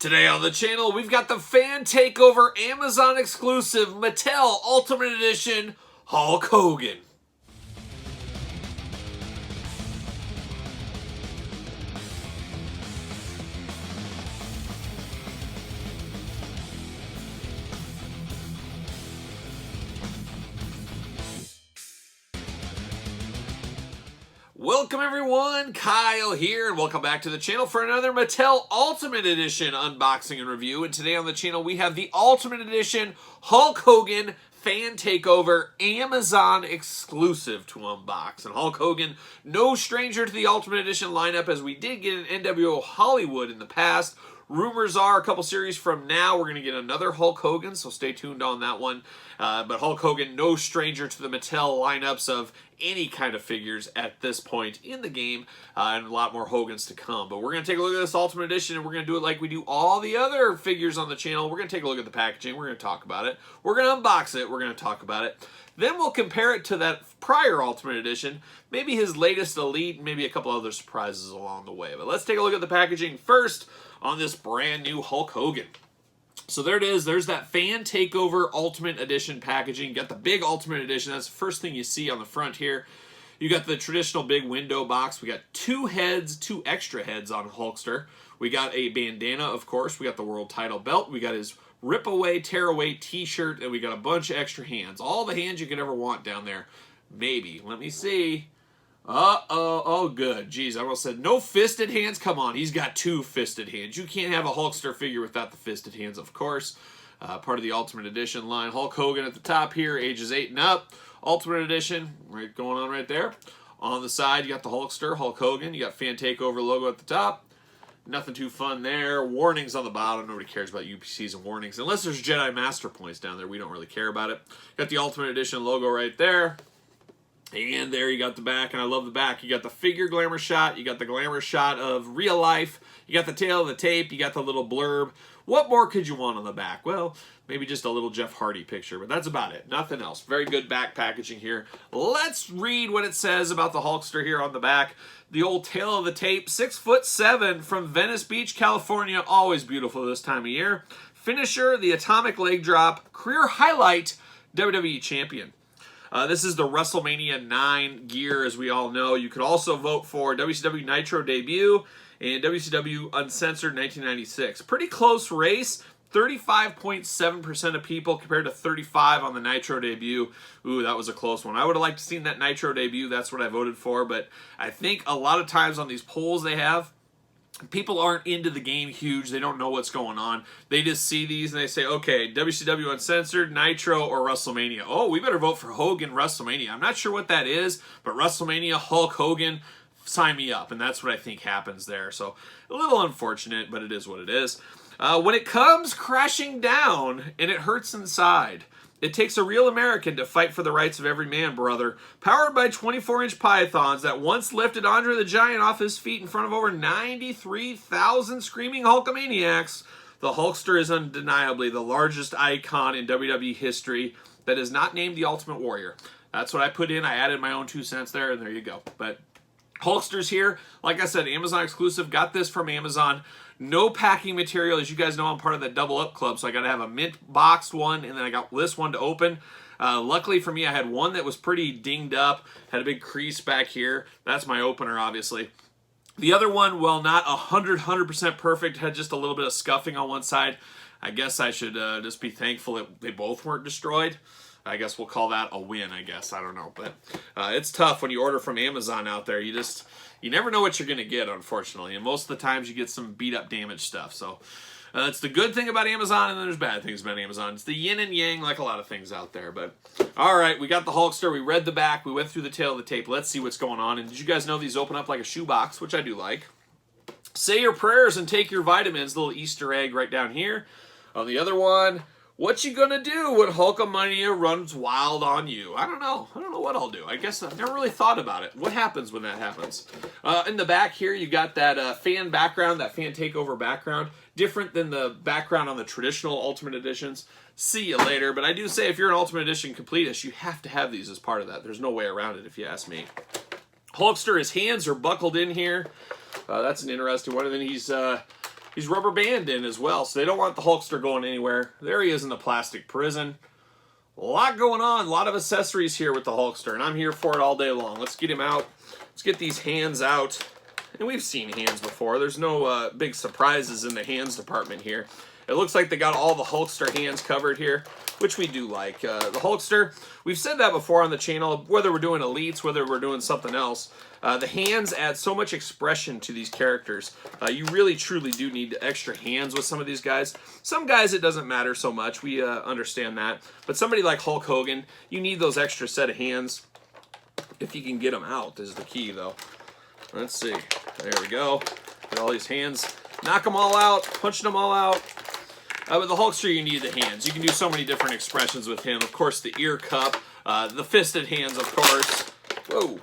Today on the channel, we've got the Fan Takeover Amazon exclusive Mattel Ultimate Edition Hulk Hogan. Welcome everyone, Kyle here, and welcome back to the channel for another Mattel Ultimate Edition unboxing and review. And today on the channel we have the Ultimate Edition Hulk Hogan Fan Takeover Amazon exclusive to unbox. And Hulk Hogan, no stranger to the Ultimate Edition lineup, as we did get an NWO Hollywood in the past. Rumors are a couple series from now we're going to get another Hulk Hogan, so stay tuned on that one. But Hulk Hogan, no stranger to the Mattel lineups of any kind of figures at this point in the game, and a lot more Hogans to come. But we're going to take a look at this Ultimate Edition, and we're going to do it like we do all the other figures on the channel. We're going to take a look at the packaging, we're going to talk about it, we're going to unbox it, we're going to talk about it. Then we'll compare it to that prior Ultimate Edition, maybe his latest Elite, and maybe a couple other surprises along the way. But let's take a look at the packaging first on this brand new Hulk Hogan. So there it is. There's that Fan Takeover Ultimate Edition packaging. You got the big Ultimate Edition. That's the first thing you see on the front here. You got the traditional big window box. We got two heads, two extra heads on Hulkster. We got a bandana, of course. We got the world title belt. We got his rip away, tear away t-shirt, and we got a bunch of extra hands. All the hands you could ever want down there. Maybe. Let me see. Oh, good. Geez, I almost said no fisted hands. Come on, he's got two fisted hands. You can't have a Hulkster figure without the fisted hands, of course. Part of the Ultimate Edition line. Hulk Hogan at the top here, ages 8 and up. Ultimate Edition, right going on right there. On the side, you got the Hulkster, Hulk Hogan. You got Fan Takeover logo at the top. Nothing too fun there. Warnings on the bottom. Nobody cares about UPCs and warnings. Unless there's Jedi Master Points down there, we don't really care about it. Got the Ultimate Edition logo right there. And there you got the back, and I love the back. You got the figure glamour shot, you got the glamour shot of real life, you got the tail of the tape, you got the little blurb. What more could you want on the back? Well, maybe just a little Jeff Hardy picture, but that's about it. Nothing else. Very good back packaging here. Let's read what it says about the Hulkster here on the back. The old tail of the tape, 6'7" from Venice Beach, California. Always beautiful this time of year. Finisher, the atomic leg drop, career highlight, WWE champion. This is the WrestleMania 9 gear, as we all know. You could also vote for WCW Nitro debut and WCW Uncensored 1996. Pretty close race. 35.7% of people compared to 35 on the Nitro debut. Ooh, that was a close one. I would have liked to seen that Nitro debut. That's what I voted for. But I think a lot of times on these polls they have, people aren't into the game huge. They don't know what's going on. They just see these and they say, okay, WCW Uncensored, Nitro, or WrestleMania. Oh, we better vote for Hogan WrestleMania. I'm not sure what that is, but WrestleMania, Hulk Hogan, sign me up. And that's what I think happens there. So a little unfortunate, but it is what it is. When it comes crashing down and it hurts inside, it takes a real American to fight for the rights of every man, brother. Powered by 24-inch pythons that once lifted Andre the Giant off his feet in front of over 93,000 screaming Hulkamaniacs, the Hulkster is undeniably the largest icon in WWE history that is not named the Ultimate Warrior. That's what I put in. I added my own 2 cents there, and there you go. But Hulkster's here. Like I said, Amazon exclusive. Got this from Amazon. No packing material. As you guys know, I'm part of that Double Up Club, so I got to have a mint boxed one, and then I got this one to open. Luckily for me, I had one that was pretty dinged up, had a big crease back here. That's my opener, obviously. The other one, well, not 100% perfect, had just a little bit of scuffing on one side. I guess I should just be thankful that they both weren't destroyed. I guess we'll call that a win, I guess. I don't know. But it's tough when you order from Amazon out there. You never know what you're going to get, unfortunately. And most of the times you get some beat-up, damaged stuff. So it's the good thing about Amazon, and then there's bad things about Amazon. It's the yin and yang, like a lot of things out there. But all right, we got the Hulkster. We read the back. We went through the tail of the tape. Let's see what's going on. And did you guys know these open up like a shoebox, which I do like? Say your prayers and take your vitamins. Little Easter egg right down here. On the other one, what you gonna do when Hulkamania runs wild on you? I don't know. I don't know what I'll do. I guess I've never really thought about it. What happens when that happens? In the back here, you got that fan background, that Fan Takeover background. Different than the background on the traditional Ultimate Editions. See you later. But I do say if you're an Ultimate Edition completist, you have to have these as part of that. There's no way around it if you ask me. Hulkster, his hands are buckled in here. That's an interesting one. And then he's He's rubber band in as well, so they don't want the Hulkster going anywhere. There he is in the plastic prison. A lot going on, a lot of accessories here with the Hulkster, and I'm here for it all day long. Let's get him out. Let's get these hands out. And we've seen hands before. There's no big surprises in the hands department here. It looks like they got all the Hulkster hands covered here, which we do like. The Hulkster, we've said that before on the channel, whether we're doing elites, whether we're doing something else. The hands add so much expression to these characters. You really, truly do need extra hands with some of these guys. Some guys, it doesn't matter so much. We understand that. But somebody like Hulk Hogan, you need those extra set of hands. If you can get them out is the key, though. Let's see. There we go. Get all these hands. Knock them all out. Punching them all out. With the Hulkster, you need the hands. You can do so many different expressions with him. Of course, the ear cup, the fisted hands, of course. Whoa.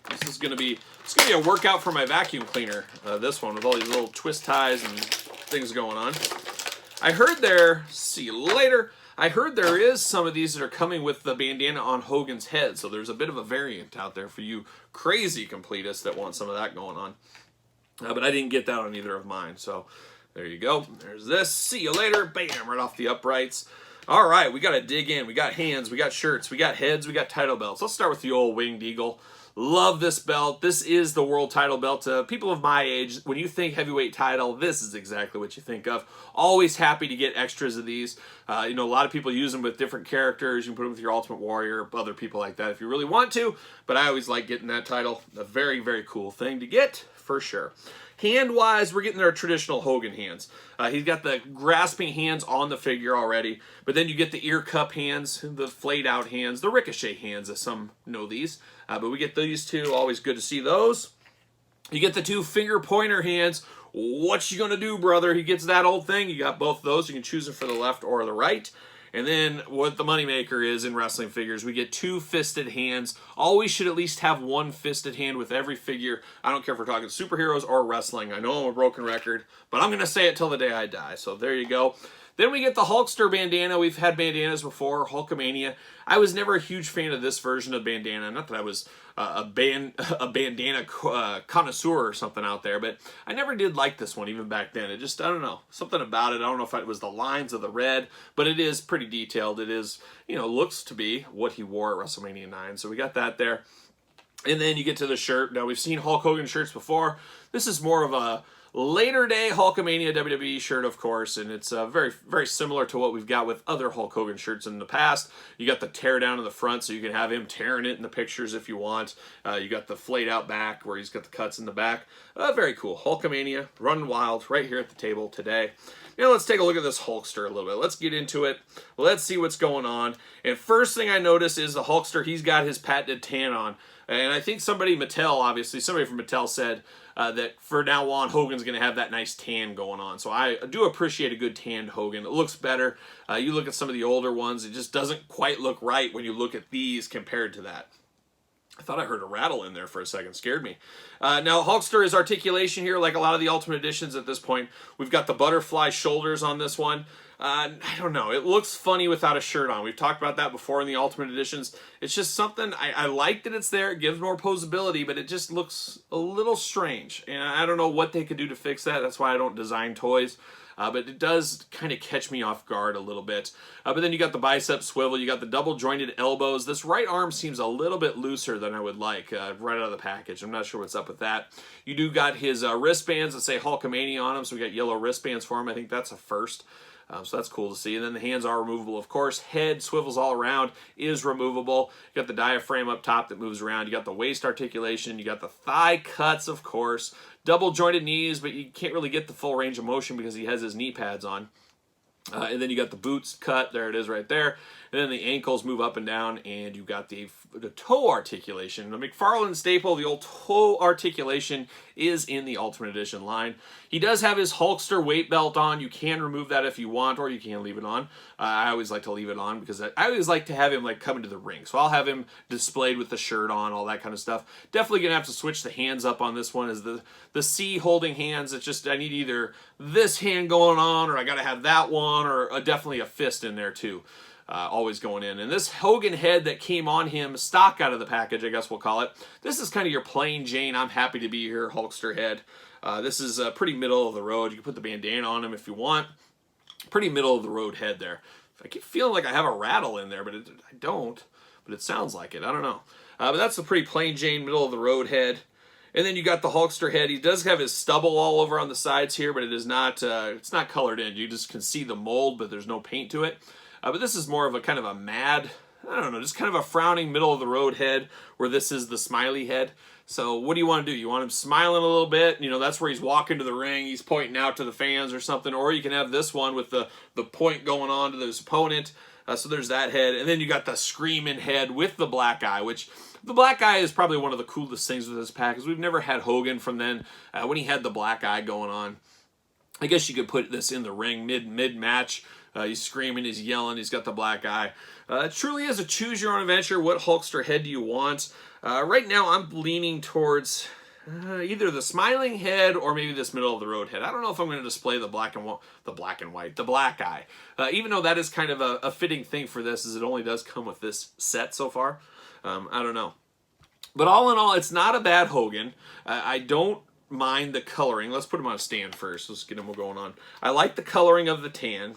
This is gonna be a workout for my vacuum cleaner. This one with all these little twist ties and things going on. I heard there. See you later. I heard there is some of these that are coming with the bandana on Hogan's head, so there's a bit of a variant out there for you crazy completists that want some of that going on. But I didn't get that on either of mine, so there you go. There's this. See you later. Bam, right off the uprights. All right, we got to dig in. We got hands, we got shirts, we got heads, we got title belts. Let's start with the old Winged Eagle. Love this belt. This is the world title belt. People of my age, when you think heavyweight title, this is exactly what you think of. Always happy to get extras of these. You know, a lot of people use them with different characters. You can put them with your Ultimate Warrior, other people like that if you really want to. But I always like getting that title. A very, very cool thing to get, for sure. Hand-wise, we're getting our traditional Hogan hands. He's got the grasping hands on the figure already, but then you get the ear cup hands, the flayed-out hands, the ricochet hands, as some know these. But we get these two. Always good to see those. You get the two finger pointer hands. What you gonna do, brother? He gets that old thing. You got both those. You can choose it for the left or the right. And then what the moneymaker is in wrestling figures, we get two fisted hands. Always should at least have one fisted hand with every figure. I don't care if we're talking superheroes or wrestling. I know I'm a broken record, but I'm going to say it till the day I die. So there you go. Then we get the Hulkster bandana. We've had bandanas before, Hulkamania. I was never a huge fan of this version of bandana. Not that I was a bandana connoisseur or something out there, but I never did like this one even back then. It just, I don't know, something about it. I don't know if it was the lines of the red, but it is pretty detailed. It is, you know, looks to be what he wore at WrestleMania 9. So we got that there. And then you get to the shirt. Now, we've seen Hulk Hogan shirts before. This is more of a later day Hulkamania WWE shirt, of course, and it's very, very similar to what we've got with other Hulk Hogan shirts in the past. You got the tear down in the front, so you can have him tearing it in the pictures if you want. You got the flayed out back where he's got the cuts in the back. Very cool. Hulkamania, running wild right here at the table today. Now let's take a look at this Hulkster a little bit. Let's get into it. Let's see what's going on. And first thing I notice is the Hulkster, he's got his patented tan on. And I think somebody, Mattel, obviously, somebody from Mattel said that for now on, Hogan's going to have that nice tan going on. So I do appreciate a good tanned Hogan. It looks better. You look at some of the older ones, it just doesn't quite look right when you look at these compared to that. I thought I heard a rattle in there for a second. Scared me. Now, Hulkster is articulation here, like a lot of the Ultimate Editions at this point. We've got the butterfly shoulders on this one. I don't know. It looks funny without a shirt on. We've talked about that before in the Ultimate Editions. It's just something, I like that it's there. It gives more posability, but it just looks a little strange. And I don't know what they could do to fix that. That's why I don't design toys. But it does kind of catch me off guard a little bit. But then you got the bicep swivel, you got the double jointed elbows. This right arm seems a little bit looser than I would like right out of the package. I'm not sure what's up with that. You do got his wristbands that say Hulkamania on them, so we got yellow wristbands for him. I think that's a first. So that's cool to see. And then the hands are removable, of course. Head swivels all around, is removable. You got the diaphragm up top that moves around. You got the waist articulation. You got the thigh cuts, of course. Double jointed knees, but you can't really get the full range of motion because he has his knee pads on. And then you got the boots cut. There it is right there. And then the ankles move up and down, and you got the toe articulation. The McFarlane staple, the old toe articulation, is in the Ultimate Edition line. He does have his Hulkster weight belt on. You can remove that if you want, or you can leave it on. I always like to leave it on because I always like to have him like come into the ring. So I'll have him displayed with the shirt on, all that kind of stuff. Definitely gonna have to switch the hands up on this one. Is the C holding hands? It's just I need either this hand going on, or I gotta have that one, or definitely a fist in there too. Always going in. And this Hogan head that came on him, stock out of the package, I guess we'll call it. This is kind of your plain Jane, I'm happy to be here Hulkster head. This is pretty middle of the road. You can put the bandana on him if you want. Pretty middle of the road head there. I keep feeling like I have a rattle in there, but I don't. But it sounds like it. I don't know. But that's a pretty plain Jane middle of the road head. And then you got the Hulkster head. He does have his stubble all over on the sides here, but it is not. It's not colored in. You just can see the mold, but there's no paint to it. But this is more of a kind of a mad, I don't know, just kind of a frowning middle of the road head, where this is the smiley head. So what do you want to do? You want him smiling a little bit? You know, that's where he's walking to the ring. He's pointing out to the fans or something. Or you can have this one with the point going on to his opponent. So there's that head. And then you got the screaming head with the black eye, which the black eye is probably one of the coolest things with this pack, because we've never had Hogan from then when he had the black eye going on. I guess you could put this in the ring mid-match. He's screaming, he's yelling, he's got the black eye. It truly is a choose-your-own adventure. What Hulkster head do you want? Right now, I'm leaning towards either the smiling head or maybe this middle-of-the-road head. I don't know if I'm going to display the black eye. Even though that is kind of a fitting thing for this, as it only does come with this set so far. I don't know. But all in all, it's not a bad Hogan. I don't mind the coloring. Let's put him on a stand first. Let's get him going on. I like the coloring of the tan.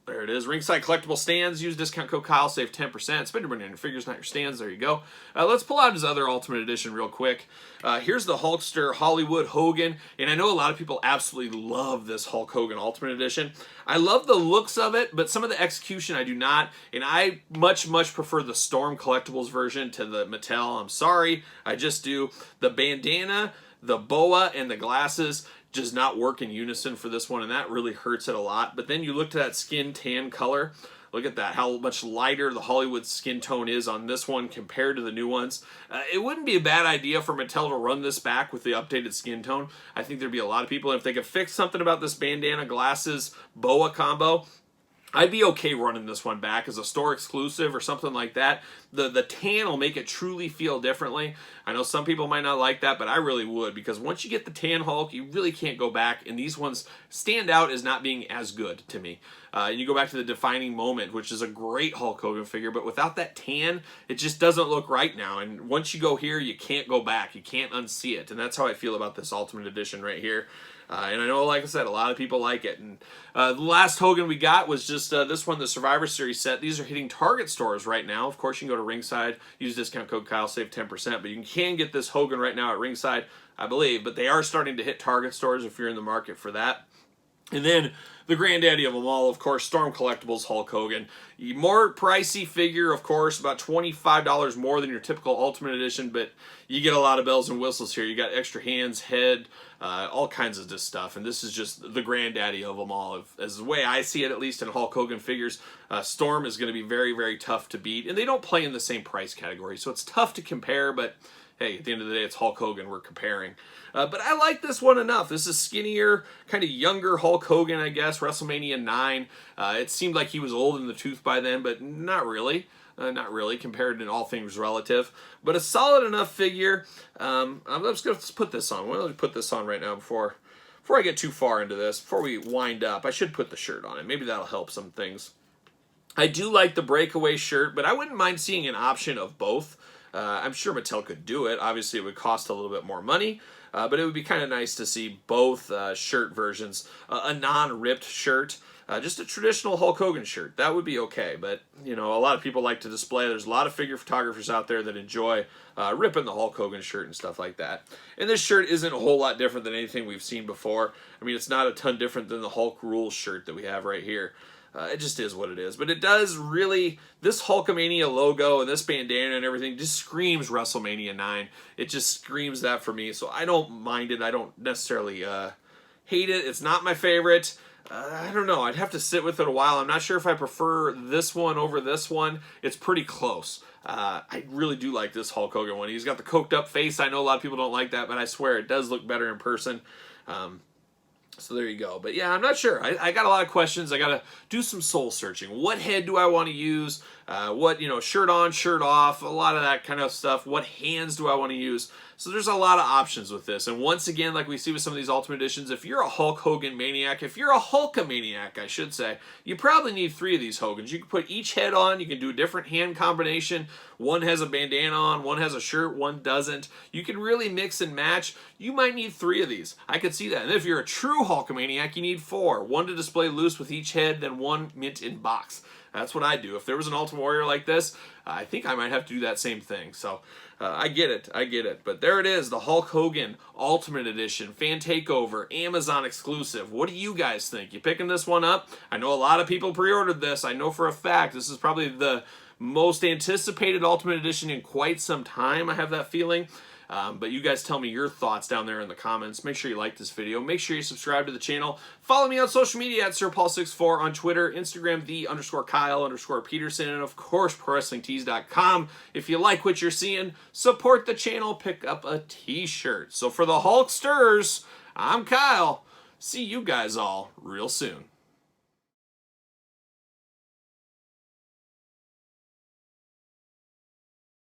There it is. Ringside Collectible Stands. Use discount code Kyle. Save 10%. Spend your money on your figures, not your stands. There you go. Let's pull out his other Ultimate Edition real quick. Here's the Hulkster Hollywood Hogan. And I know a lot of people absolutely love this Hulk Hogan Ultimate Edition. I love the looks of it, but some of the execution I do not. And I much prefer the Storm Collectibles version to the Mattel. I'm sorry. I just do. The bandana, the boa, and the glasses does not work in unison for this one, and that really hurts it a lot. But then you look to that skin tan color. Look at that, how much lighter the Hollywood skin tone is on this one compared to the new ones. It wouldn't be a bad idea for Mattel to run this back with the updated skin tone. I think there'd be a lot of people, and if they could fix something about this bandana, glasses, boa combo, I'd be okay running this one back as a store exclusive or something like that. The tan will make it truly feel differently. I know some people might not like that, but I really would, because once you get the tan Hulk, you really can't go back, and these ones stand out as not being as good to me. And you go back to the Defining Moment, which is a great Hulk Hogan figure, but without that tan, it just doesn't look right now. And once you go here, you can't go back. You can't unsee it, and that's how I feel about this Ultimate Edition right here. And I know, like I said, a lot of people like it. And the last Hogan we got was just this one, the Survivor Series set. These are hitting Target stores right now. Of course, you can go to Ringside, use discount code Kyle, save 10%. But you can get this Hogan right now at Ringside, I believe. But they are starting to hit Target stores if you're in the market for that. And then the granddaddy of them all, of course, Storm Collectibles Hulk Hogan. More pricey figure, of course, about $25 more than your typical Ultimate Edition, but you get a lot of bells and whistles here. You got extra hands, head, all kinds of this stuff, and this is just the granddaddy of them all. As the way I see it, at least in Hulk Hogan figures, Storm is going to be very tough to beat, and they don't play in the same price category, so it's tough to compare, but hey, at the end of the day, it's Hulk Hogan we're comparing. But I like this one enough. This is skinnier, kind of younger Hulk Hogan, I guess, WrestleMania 9. It seemed like he was old in the tooth by then, but not really. Not really, compared to all things relative. But a solid enough figure. I'm just going to put this on. Why don't we put this on right now before I get too far into this, before we wind up. I should put the shirt on it. Maybe that'll help some things. I do like the breakaway shirt, but I wouldn't mind seeing an option of both. I'm sure Mattel could do it. Obviously, it would cost a little bit more money, but it would be kind of nice to see both shirt versions. A non-ripped shirt, just a traditional Hulk Hogan shirt. That would be okay, but, you know, a lot of people like to display. There's a lot of figure photographers out there that enjoy ripping the Hulk Hogan shirt and stuff like that. And this shirt isn't a whole lot different than anything we've seen before. I mean, it's not a ton different than the Hulk Rules shirt that we have right here. It just is what it is. But it does really, this Hulkamania logo and this bandana and everything just screams WrestleMania 9. It just screams that for me. So I don't mind it. I don't necessarily hate it. It's not my favorite. I don't know. I'd have to sit with it a while. I'm not sure if I prefer this one over this one. It's pretty close. I really do like this Hulk Hogan one. He's got the coked up face. I know a lot of people don't like that, but I swear it does look better in person. So there you go. But yeah, I'm not sure. I got a lot of questions. I got to do some soul searching. What head do I want to use? What, you know, shirt on, shirt off, a lot of that kind of stuff. What hands do I want to use? So there's a lot of options with this. And once again, like we see with some of these Ultimate Editions, if you're a Hulk Hogan maniac, if you're a Hulkamaniac, I should say, you probably need 3 of these Hogans. You can put each head on, you can do a different hand combination. One has a bandana on, one has a shirt, one doesn't. You can really mix and match. You might need 3 of these. I could see that. And if you're a true Hulkamaniac, you need 4. 1 to display loose with each head, then 1 mint in box. That's what I do. If there was an Ultimate Warrior like this, I think I might have to do that same thing. So I get it. But there it is, the Hulk Hogan Ultimate Edition, Fan Takeover, Amazon exclusive. What do you guys think? You picking this one up? I know a lot of people pre-ordered this. I know for a fact this is probably the most anticipated Ultimate Edition in quite some time. I have that feeling. But you guys tell me your thoughts down there in the comments. Make sure you like this video. Make sure you subscribe to the channel. Follow me on social media at SirPaul64 on Twitter, Instagram, _Kyle_Peterson, and of course, ProWrestlingTees.com. If you like what you're seeing, support the channel. Pick up a t-shirt. So for the Hulksters, I'm Kyle. See you guys all real soon.